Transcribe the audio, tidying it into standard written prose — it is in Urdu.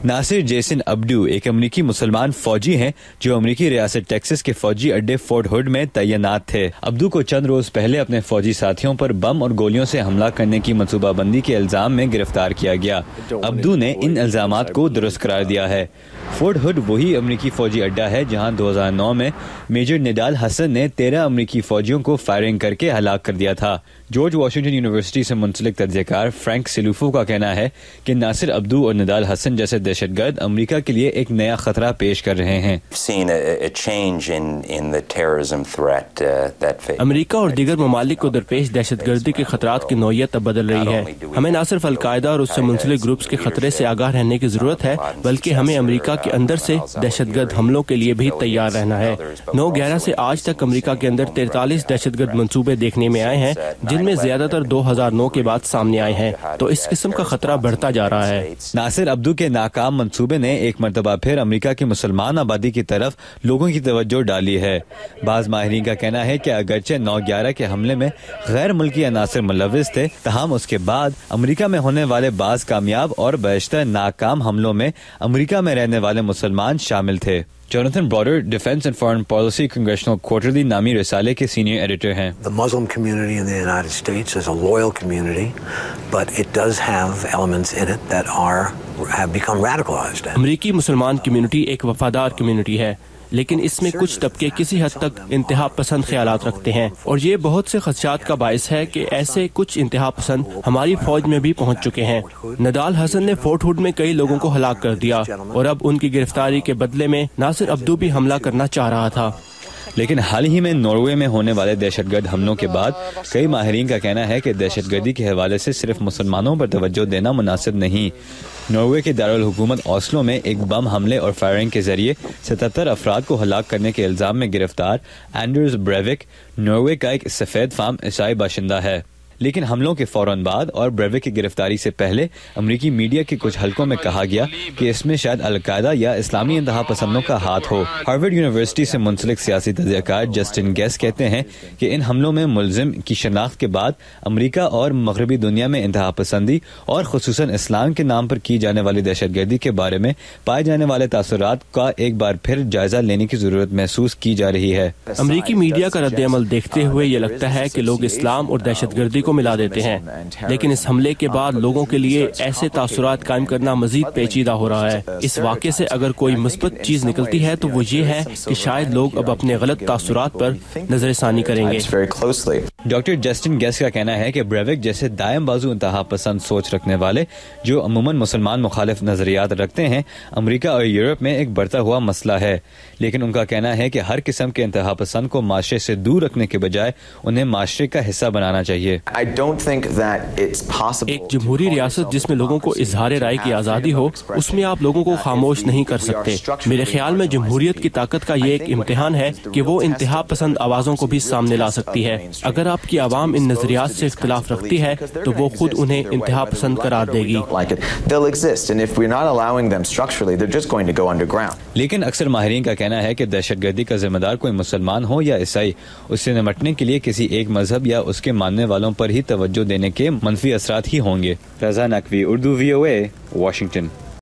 ناصر جیسن ابڈو ایک امریکی مسلمان فوجی ہیں جو امریکی ریاست ٹیکساس کے فوجی اڈے فورٹ ہوڈ میں تعینات تھے۔ ابڈو کو چند روز پہلے اپنے فوجی ساتھیوں پر بم اور گولیوں سے حملہ کرنے کی منصوبہ بندی کے الزام میں گرفتار کیا گیا۔ ابڈو نے ان الزامات کو درست قرار دیا ہے۔ فورٹ ہوڈ وہی امریکی فوجی اڈہ ہے جہاں 2009 میں میجر نڈال حسن نے 13 امریکی فوجیوں کو فائرنگ کر کے ہلاک کر دیا تھا۔ جارج واشنگٹن یونیورسٹی سے منسلک تجزیہ کار فرینک سیلوفو کا کہنا ہے کہ ناصر ابدو اور نڈال حسن جیسے دہشت گرد امریکہ کے لیے ایک نیا خطرہ پیش کر رہے ہیں۔ امریکہ اور دیگر ممالک کو درپیش دہشت گردی کے خطرات کی نوعیت اب بدل رہی ہے۔ ہمیں نہ صرف القاعدہ اور اس سے منسلک گروپس کے خطرے سے آگاہ رہنے کی ضرورت ہے، بلکہ ہمیں امریکہ کے اندر سے دہشت گرد حملوں کے لیے بھی تیار رہنا ہے۔ 9/11 سے آج تک امریکہ کے اندر 43 دہشت گرد منصوبے دیکھنے میں آئے ہیں، جن میں زیادہ تر 2009 کے بعد سامنے آئے ہیں، تو اس قسم کا خطرہ بڑھتا جا رہا ہے۔ ناصر ابدو کے ناکام منصوبے نے ایک مرتبہ پھر امریکہ کی مسلمان آبادی کی طرف لوگوں کی توجہ ڈالی ہے۔ بعض ماہرین کا کہنا ہے کہ اگرچہ 9/11 کے حملے میں غیر ملکی عناصر ملوث تھے، تاہم اس کے بعد امریکہ میں ہونے والے بعض کامیاب اور بیشتر ناکام حملوں میں امریکہ میں رہنے والے مسلمان شامل تھے۔ Jonathan Broder defence and foreign policy congressional quarterly نامی رسالے کے سینئر ایڈیٹر ہیں۔ The Muslim community in the United States is a loyal community, but it does have elements in it that have become radicalized. امریکی مسلمان کمیونٹی ایک وفادار کمیونٹی ہے، لیکن اس میں کچھ طبقے کسی حد تک انتہا پسند خیالات رکھتے ہیں، اور یہ بہت سے خدشات کا باعث ہے کہ ایسے کچھ انتہا پسند ہماری فوج میں بھی پہنچ چکے ہیں۔ نڈال حسن نے فورٹ ہوڈ میں کئی لوگوں کو ہلاک کر دیا، اور اب ان کی گرفتاری کے بدلے میں ناصر ابدو بھی حملہ کرنا چاہ رہا تھا۔ لیکن حال ہی میں ناروے میں ہونے والے دہشت گرد حملوں کے بعد کئی ماہرین کا کہنا ہے کہ دہشت گردی کے حوالے سے صرف مسلمانوں پر توجہ دینا مناسب نہیں۔ ناروے کے دارالحکومت اوسلو میں ایک بم حملے اور فائرنگ کے ذریعے 77 افراد کو ہلاک کرنے کے الزام میں گرفتار اینڈرز بریوک ناروے کا ایک سفید فام عیسائی باشندہ ہے۔ لیکن حملوں کے فوراً بعد اور بریوک کی گرفتاری سے پہلے امریکی میڈیا کے کچھ حلقوں میں کہا گیا کہ اس میں شاید القاعدہ یا اسلامی انتہا پسندوں کا ہاتھ ہو۔ ہارورڈ یونیورسٹی سے منسلک سیاسی تجزیہ کار جسٹن گیس کہتے ہیں کہ ان حملوں میں ملزم کی شناخت کے بعد امریکہ اور مغربی دنیا میں انتہا پسندی اور خصوصاً اسلام کے نام پر کی جانے والی دہشت گردی کے بارے میں پائے جانے والے تاثرات کا ایک بار پھر جائزہ لینے کی ضرورت محسوس کی جا رہی ہے۔ امریکی میڈیا کا رد عمل دیکھتے ہوئے یہ لگتا ہے کہ لوگ اسلام اور دہشت گردی کو ملا دیتے ہیں، لیکن اس حملے کے بعد لوگوں کے لیے ایسے تاثرات قائم کرنا مزید پیچیدہ ہو رہا ہے۔ اس واقعے سے اگر کوئی مثبت چیز نکلتی ہے تو وہ یہ ہے کہ شاید لوگ اب اپنے غلط تاثرات پر نظر ثانی کریں گے۔ ڈاکٹر جسٹن گیس کا کہنا ہے کہ بریوک جیسے دائم بازو انتہا پسند سوچ رکھنے والے جو عموماً مسلمان مخالف نظریات رکھتے ہیں امریکہ اور یورپ میں ایک بڑھتا ہوا مسئلہ ہے، لیکن ان کا کہنا ہے کہ ہر قسم کے انتہا پسند کو معاشرے سے دور رکھنے کے بجائے انہیں معاشرے کا حصہ بنانا چاہیے۔ ایک جمہوری ریاست جس میں لوگوں کو اظہار رائے کی آزادی ہو، اس میں آپ لوگوں کو خاموش نہیں کر سکتے۔ میرے خیال میں جمہوریت کی طاقت کا یہ ایک امتحان ہے کہ وہ انتہا پسند آوازوں کو بھی سامنے لا سکتی ہے۔ اگر آپ کی عوام ان نظریات سے اختلاف رکھتی ہے تو وہ خود انہیں انتہا پسند قرار دے گی۔ لیکن اکثر ماہرین کا کہنا ہے کہ دہشت گردی کا ذمہ دار کوئی مسلمان ہو یا عیسائی، اس سے نمٹنے کے لیے کسی ایک مذہب یا اس کے ماننے والوں پر ہی توجہ دینے کے منفی اثرات ہی ہوں گے۔ رضا نقوی، اردو VOA، واشنگٹن۔